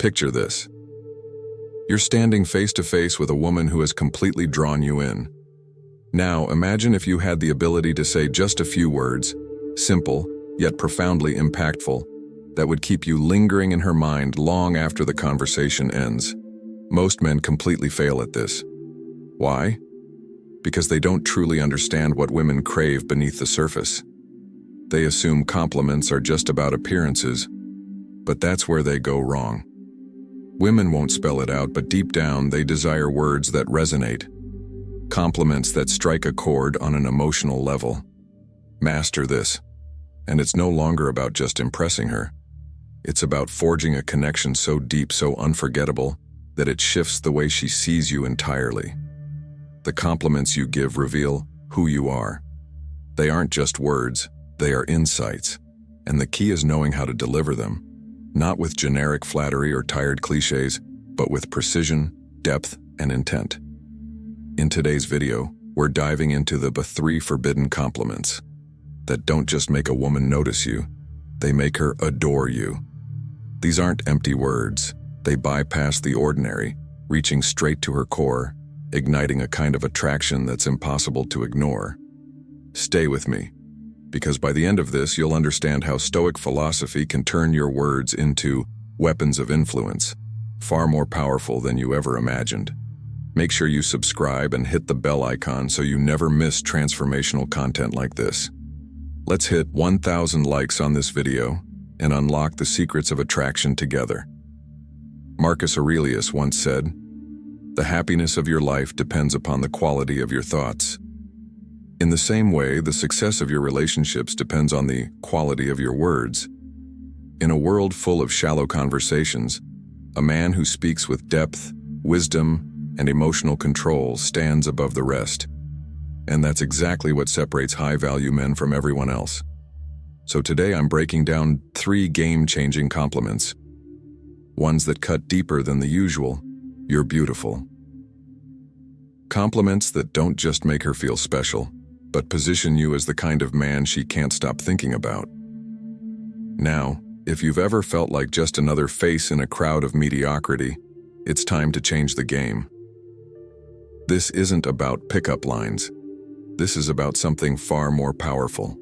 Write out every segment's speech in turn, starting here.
Picture this. You're standing face to face with a woman who has completely drawn you in. Now, imagine if you had the ability to say just a few words, simple, yet profoundly impactful, that would keep you lingering in her mind long after the conversation ends. Most men completely fail at this. Why? Because they don't truly understand what women crave beneath the surface. They assume compliments are just about appearances, but that's where they go wrong. Women won't spell it out, but deep down they desire words that resonate, compliments that strike a chord on an emotional level. Master this, and it's no longer about just impressing her. It's about forging a connection so deep, so unforgettable, that it shifts the way she sees you entirely. The compliments you give reveal who you are. They aren't just words, they are insights, and the key is knowing how to deliver them. Not with generic flattery or tired cliches, but with precision, depth, and intent. In today's video, we're diving into the 3 forbidden compliments that don't just make a woman notice you, they make her adore you. These aren't empty words. They bypass the ordinary, reaching straight to her core, igniting a kind of attraction that's impossible to ignore. Stay with me, because by the end of this, you'll understand how Stoic philosophy can turn your words into weapons of influence, far more powerful than you ever imagined. Make sure you subscribe and hit the bell icon so you never miss transformational content like this. Let's hit 1,000 likes on this video and unlock the secrets of attraction together. Marcus Aurelius once said, "The happiness of your life depends upon the quality of your thoughts." In the same way, the success of your relationships depends on the quality of your words. In a world full of shallow conversations, a man who speaks with depth, wisdom, and emotional control stands above the rest. And that's exactly what separates high-value men from everyone else. So today I'm breaking down 3 game-changing compliments. Ones that cut deeper than the usual. You're beautiful. Compliments that don't just make her feel special, but position you as the kind of man she can't stop thinking about. Now, if you've ever felt like just another face in a crowd of mediocrity, it's time to change the game. This isn't about pickup lines. This is about something far more powerful.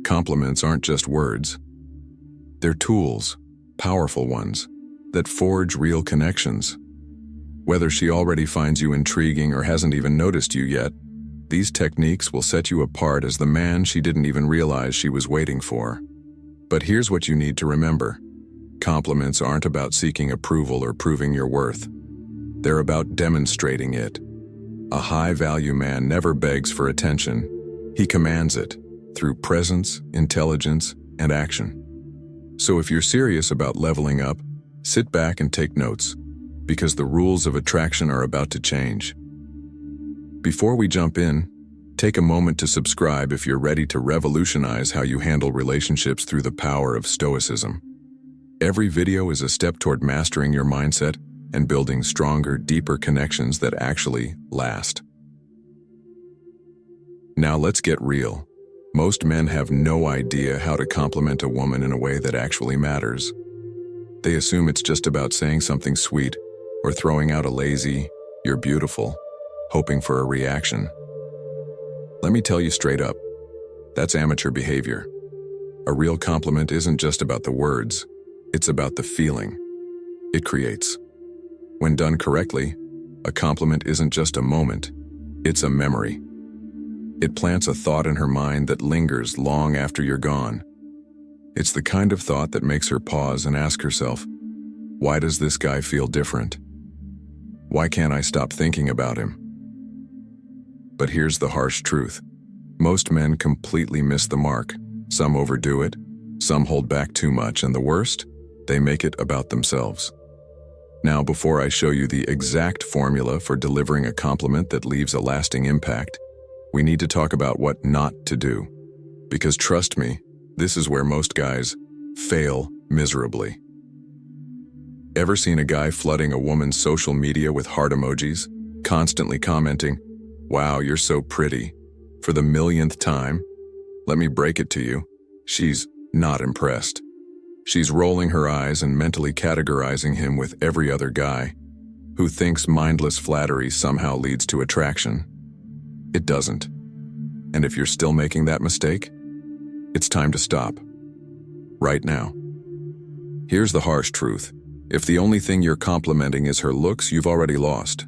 Compliments aren't just words. They're tools, powerful ones, that forge real connections. Whether she already finds you intriguing or hasn't even noticed you yet, these techniques will set you apart as the man she didn't even realize she was waiting for. But here's what you need to remember. Compliments aren't about seeking approval or proving your worth. They're about demonstrating it. A high-value man never begs for attention. He commands it through presence, intelligence, and action. So if you're serious about leveling up, sit back and take notes, because the rules of attraction are about to change. Before we jump in, take a moment to subscribe if you're ready to revolutionize how you handle relationships through the power of Stoicism. Every video is a step toward mastering your mindset and building stronger, deeper connections that actually last. Now let's get real. Most men have no idea how to compliment a woman in a way that actually matters. They assume it's just about saying something sweet or throwing out a lazy, "You're beautiful," hoping for a reaction. Let me tell you straight up, that's amateur behavior. A real compliment isn't just about the words, it's about the feeling it creates. When done correctly, a compliment isn't just a moment, it's a memory. It plants a thought in her mind that lingers long after you're gone. It's the kind of thought that makes her pause and ask herself, why does this guy feel different? Why can't I stop thinking about him? But here's the harsh truth. Most men completely miss the mark. Some overdo it, some hold back too much, and the worst, they make it about themselves. Now, before I show you the exact formula for delivering a compliment that leaves a lasting impact, we need to talk about what not to do. Because trust me, this is where most guys fail miserably. Ever seen a guy flooding a woman's social media with heart emojis, constantly commenting, "Wow, you're so pretty," for the millionth time? Let me break it to you, she's not impressed. She's rolling her eyes and mentally categorizing him with every other guy who thinks mindless flattery somehow leads to attraction. It doesn't. And if you're still making that mistake, it's time to stop. Right now. Here's the harsh truth. If the only thing you're complimenting is her looks, you've already lost.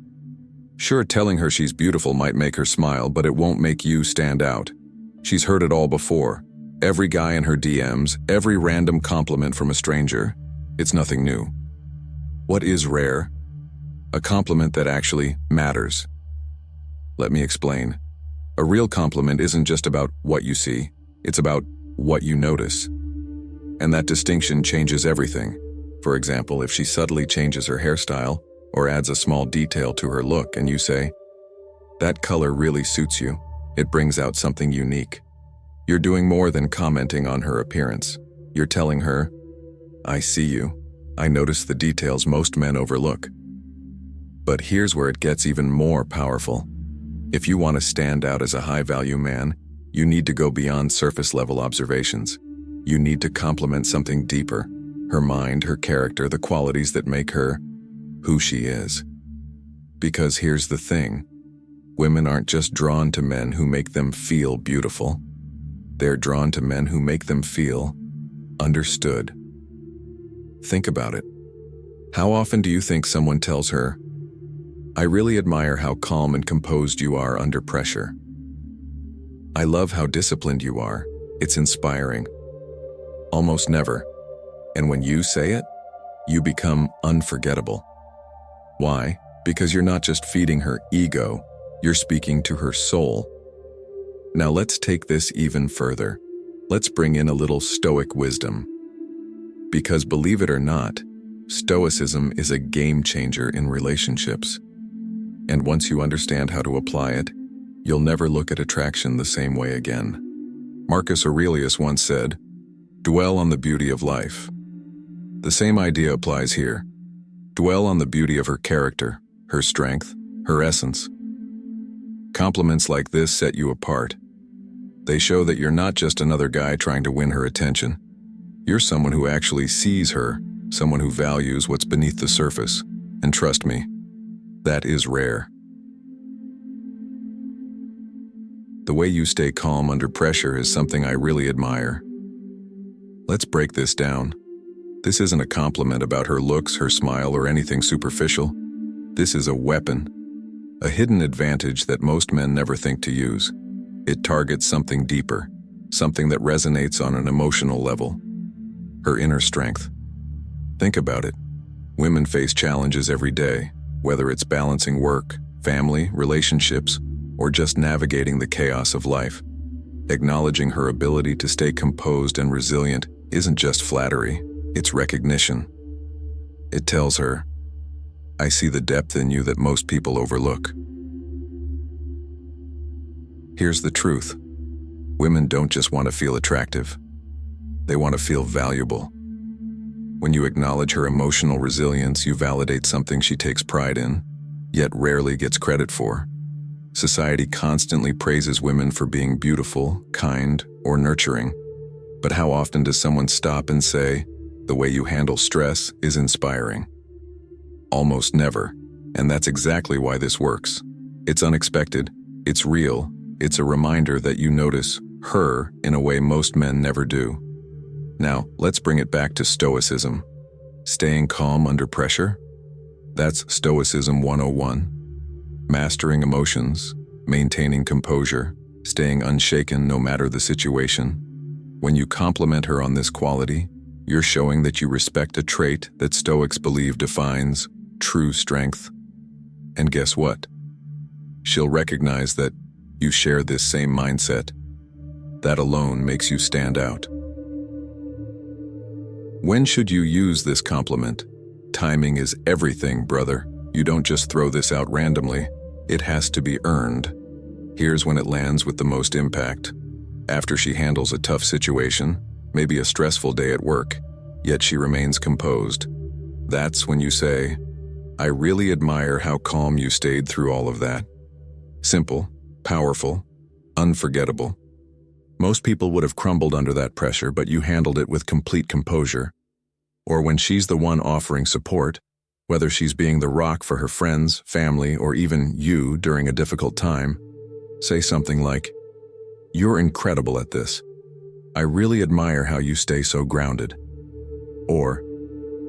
Sure, telling her she's beautiful might make her smile, but it won't make you stand out. She's heard it all before. Every guy in her DMs, every random compliment from a stranger. It's nothing new. What is rare? A compliment that actually matters. Let me explain. A real compliment isn't just about what you see, it's about what you notice. And that distinction changes everything. For example, if she subtly changes her hairstyle or adds a small detail to her look and you say, "That color really suits you. It brings out something unique." You're doing more than commenting on her appearance. You're telling her, "I see you. I notice the details most men overlook." But here's where it gets even more powerful. If you want to stand out as a high-value man, you need to go beyond surface-level observations. You need to compliment something deeper. Her mind, her character, the qualities that make her who she is. Because here's the thing. Women aren't just drawn to men who make them feel beautiful. They're drawn to men who make them feel understood. Think about it. How often do you think someone tells her, "I really admire how calm and composed you are under pressure. I love how disciplined you are. It's inspiring." Almost never. And when you say it, you become unforgettable. Why? Because you're not just feeding her ego, you're speaking to her soul. Now let's take this even further. Let's bring in a little Stoic wisdom. Because believe it or not, Stoicism is a game changer in relationships. And once you understand how to apply it, you'll never look at attraction the same way again. Marcus Aurelius once said, "Dwell on the beauty of life." The same idea applies here. Dwell on the beauty of her character, her strength, her essence. Compliments like this set you apart. They show that you're not just another guy trying to win her attention. You're someone who actually sees her, someone who values what's beneath the surface. And trust me, that is rare. The way you stay calm under pressure is something I really admire. Let's break this down. This isn't a compliment about her looks, her smile, or anything superficial. This is a weapon, a hidden advantage that most men never think to use. It targets something deeper, something that resonates on an emotional level. Her inner strength. Think about it. Women face challenges every day, whether it's balancing work, family, relationships, or just navigating the chaos of life. Acknowledging her ability to stay composed and resilient isn't just flattery, it's recognition. It tells her, "I see the depth in you that most people overlook." Here's the truth. Women don't just want to feel attractive. They want to feel valuable. When you acknowledge her emotional resilience, you validate something she takes pride in, yet rarely gets credit for. Society constantly praises women for being beautiful, kind, or nurturing. But how often does someone stop and say, "The way you handle stress is inspiring"? Almost never. And that's exactly why this works. It's unexpected. It's real. It's a reminder that you notice her in a way most men never do. Now, let's bring it back to Stoicism. Staying calm under pressure? That's Stoicism 101. Mastering emotions, maintaining composure, staying unshaken no matter the situation. When you compliment her on this quality, you're showing that you respect a trait that Stoics believe defines true strength. And guess what? She'll recognize that you share this same mindset. That alone makes you stand out. When should you use this compliment? Timing is everything, brother. You don't just throw this out randomly. It has to be earned. Here's when it lands with the most impact. After she handles a tough situation, maybe a stressful day at work, yet she remains composed. That's when you say, "I really admire how calm you stayed through all of that." Simple, powerful, unforgettable. Most people would have crumbled under that pressure, but you handled it with complete composure. Or when she's the one offering support, whether she's being the rock for her friends, family, or even you during a difficult time, say something like, "You're incredible at this. I really admire how you stay so grounded." Or,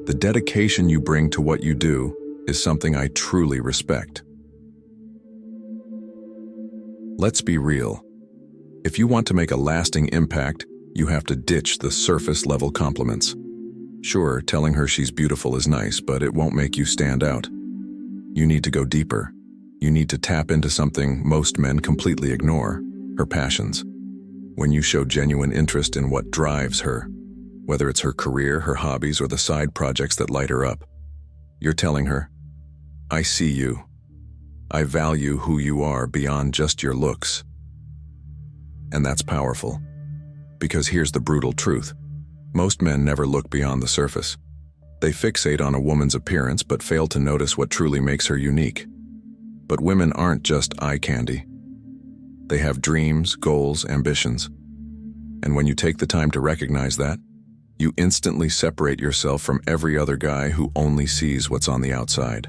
"The dedication you bring to what you do is something I truly respect." Let's be real. If you want to make a lasting impact, you have to ditch the surface-level compliments. Sure, telling her she's beautiful is nice, but it won't make you stand out. You need to go deeper. You need to tap into something most men completely ignore, her passions. When you show genuine interest in what drives her, whether it's her career, her hobbies, or the side projects that light her up, you're telling her, "I see you. I value who you are beyond just your looks." And that's powerful. Because here's the brutal truth. Most men never look beyond the surface. They fixate on a woman's appearance but fail to notice what truly makes her unique. But women aren't just eye candy. They have dreams, goals, ambitions. And when you take the time to recognize that, you instantly separate yourself from every other guy who only sees what's on the outside.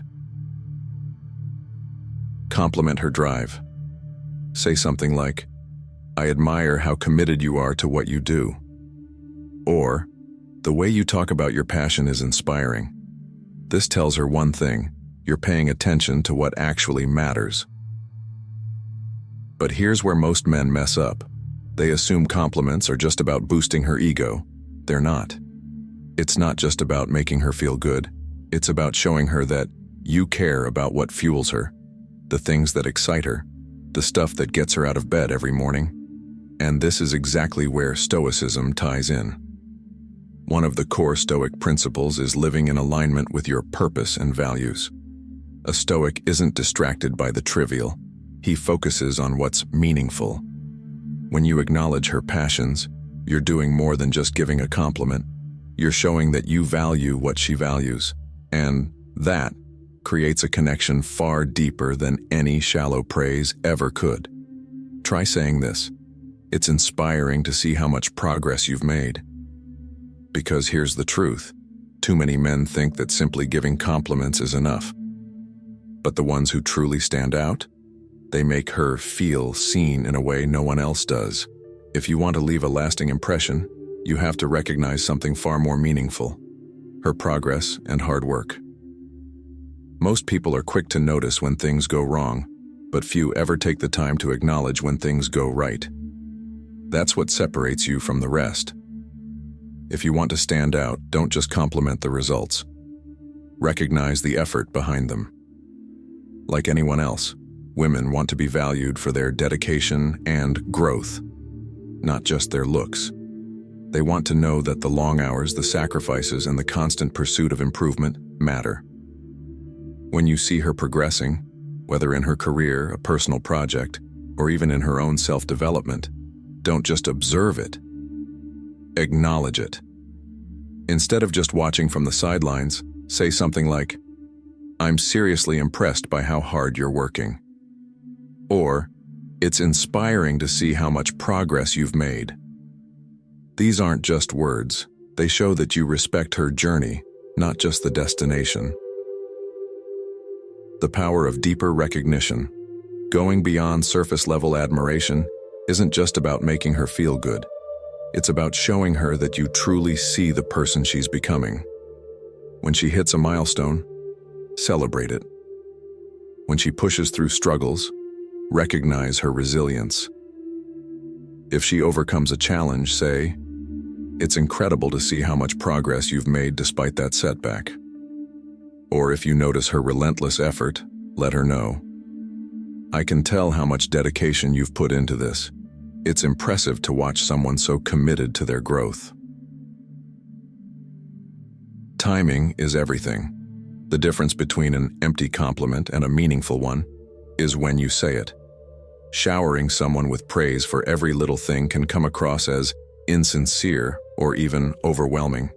Compliment her drive. Say something like, "I admire how committed you are to what you do." Or, "The way you talk about your passion is inspiring." This tells her one thing: you're paying attention to what actually matters. But here's where most men mess up. They assume compliments are just about boosting her ego. They're not. It's not just about making her feel good. It's about showing her that you care about what fuels her, the things that excite her, the stuff that gets her out of bed every morning. And this is exactly where Stoicism ties in. One of the core Stoic principles is living in alignment with your purpose and values. A Stoic isn't distracted by the trivial. He focuses on what's meaningful. When you acknowledge her passions, you're doing more than just giving a compliment. You're showing that you value what she values. And that creates a connection far deeper than any shallow praise ever could. Try saying this: "It's inspiring to see how much progress you've made." Because here's the truth. Too many men think that simply giving compliments is enough. But the ones who truly stand out, they make her feel seen in a way no one else does. If you want to leave a lasting impression, you have to recognize something far more meaningful: her progress and hard work. Most people are quick to notice when things go wrong, but few ever take the time to acknowledge when things go right. That's what separates you from the rest. If you want to stand out, don't just compliment the results. Recognize the effort behind them. Like anyone else, women want to be valued for their dedication and growth, not just their looks. They want to know that the long hours, the sacrifices, and the constant pursuit of improvement matter. When you see her progressing, whether in her career, a personal project, or even in her own self-development, don't just observe it. Acknowledge it. Instead of just watching from the sidelines, say something like, "I'm seriously impressed by how hard you're working." Or, "It's inspiring to see how much progress you've made." These aren't just words. They show that you respect her journey, not just the destination. The power of deeper recognition. Going beyond surface-level admiration isn't just about making her feel good. It's about showing her that you truly see the person she's becoming. When she hits a milestone, celebrate it. When she pushes through struggles, recognize her resilience. If she overcomes a challenge, say, "It's incredible to see how much progress you've made despite that setback." Or if you notice her relentless effort, let her know, "I can tell how much dedication you've put into this. It's impressive to watch someone so committed to their growth." Timing is everything. The difference between an empty compliment and a meaningful one is when you say it. Showering someone with praise for every little thing can come across as insincere or even overwhelming.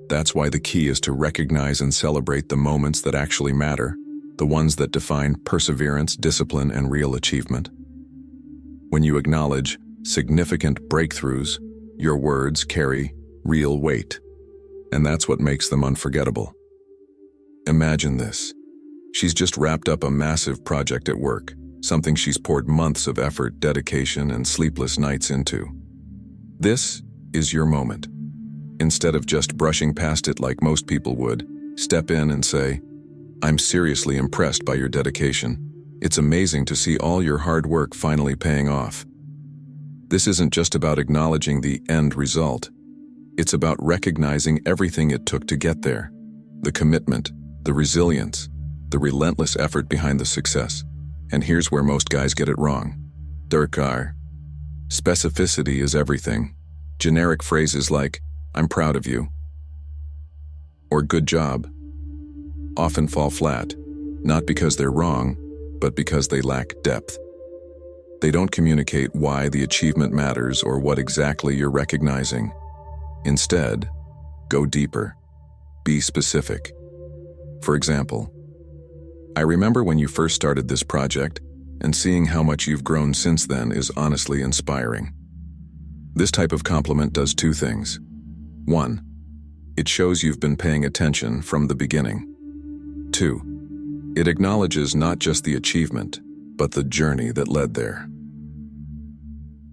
That's why the key is to recognize and celebrate the moments that actually matter, the ones that define perseverance, discipline, and real achievement. When you acknowledge significant breakthroughs, your words carry real weight. and that's what makes them unforgettable. Imagine this. She's just wrapped up a massive project at work, something she's poured months of effort, dedication, and sleepless nights into. This is your moment. Instead of just brushing past it like most people would, step in and say, "I'm seriously impressed by your dedication. It's amazing to see all your hard work finally paying off." This isn't just about acknowledging the end result. It's about recognizing everything it took to get there. The commitment, the resilience, the relentless effort behind the success. And here's where most guys get it wrong. Durkar. Specificity is everything. Generic phrases like, "I'm proud of you," or "good job," often fall flat, not because they're wrong, but because they lack depth. They don't communicate why the achievement matters or what exactly you're recognizing. Instead, go deeper. Be specific. For example, "I remember when you first started this project, and seeing how much you've grown since then is honestly inspiring." This type of compliment does two things. One, it shows you've been paying attention from the beginning. Two, it acknowledges not just the achievement, but the journey that led there.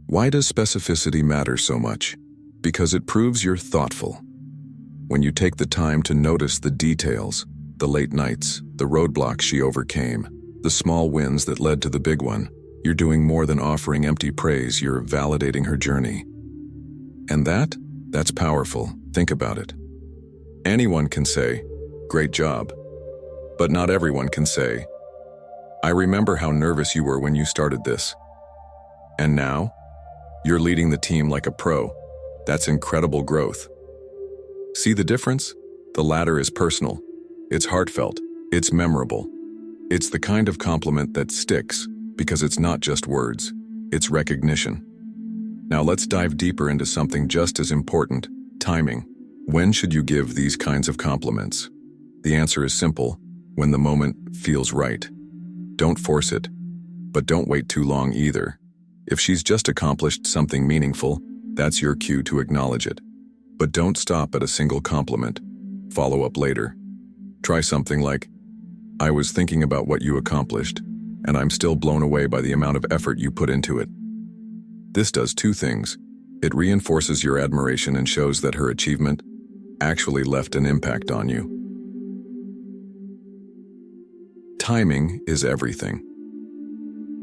Why does specificity matter so much? Because it proves you're thoughtful. When you take the time to notice the details, the late nights, the roadblocks she overcame, the small wins that led to the big one, you're doing more than offering empty praise, you're validating her journey. And that's powerful. Think about it. Anyone can say, "Great job," but not everyone can say, "I remember how nervous you were when you started this. And now, you're leading the team like a pro. That's incredible growth." See the difference? The latter is personal. It's heartfelt. It's memorable. It's the kind of compliment that sticks because it's not just words. It's recognition. Now let's dive deeper into something just as important, timing. When should you give these kinds of compliments? The answer is simple: when the moment feels right. Don't force it, but don't wait too long either. If she's just accomplished something meaningful, that's your cue to acknowledge it. But don't stop at a single compliment. Follow up later. Try something like, "I was thinking about what you accomplished, and I'm still blown away by the amount of effort you put into it." This does two things. It reinforces your admiration and shows that her achievement actually left an impact on you. Timing is everything.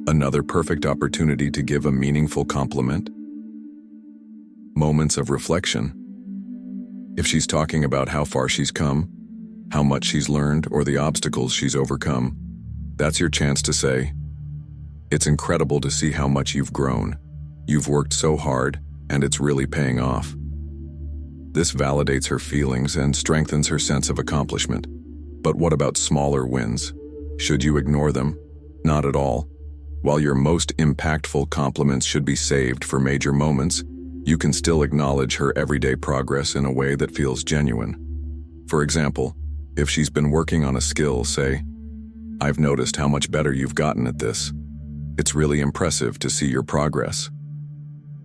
Another perfect opportunity to give a meaningful compliment. Moments of reflection. If she's talking about how far she's come, how much she's learned, or the obstacles she's overcome, that's your chance to say, "It's incredible to see how much you've grown. You've worked so hard, and it's really paying off." This validates her feelings and strengthens her sense of accomplishment. But what about smaller wins? Should you ignore them? Not at all. While your most impactful compliments should be saved for major moments, you can still acknowledge her everyday progress in a way that feels genuine. For example, if she's been working on a skill, say, "I've noticed how much better you've gotten at this. It's really impressive to see your progress."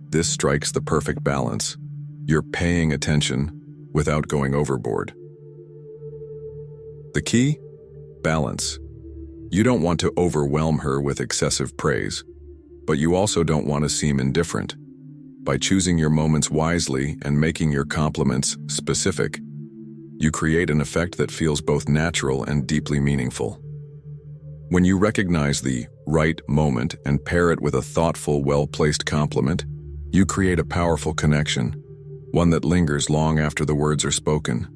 This strikes the perfect balance. You're paying attention without going overboard. The key? Balance. You don't want to overwhelm her with excessive praise, but you also don't want to seem indifferent. By choosing your moments wisely and making your compliments specific, you create an effect that feels both natural and deeply meaningful. When you recognize the right moment and pair it with a thoughtful, well-placed compliment, you create a powerful connection, one that lingers long after the words are spoken.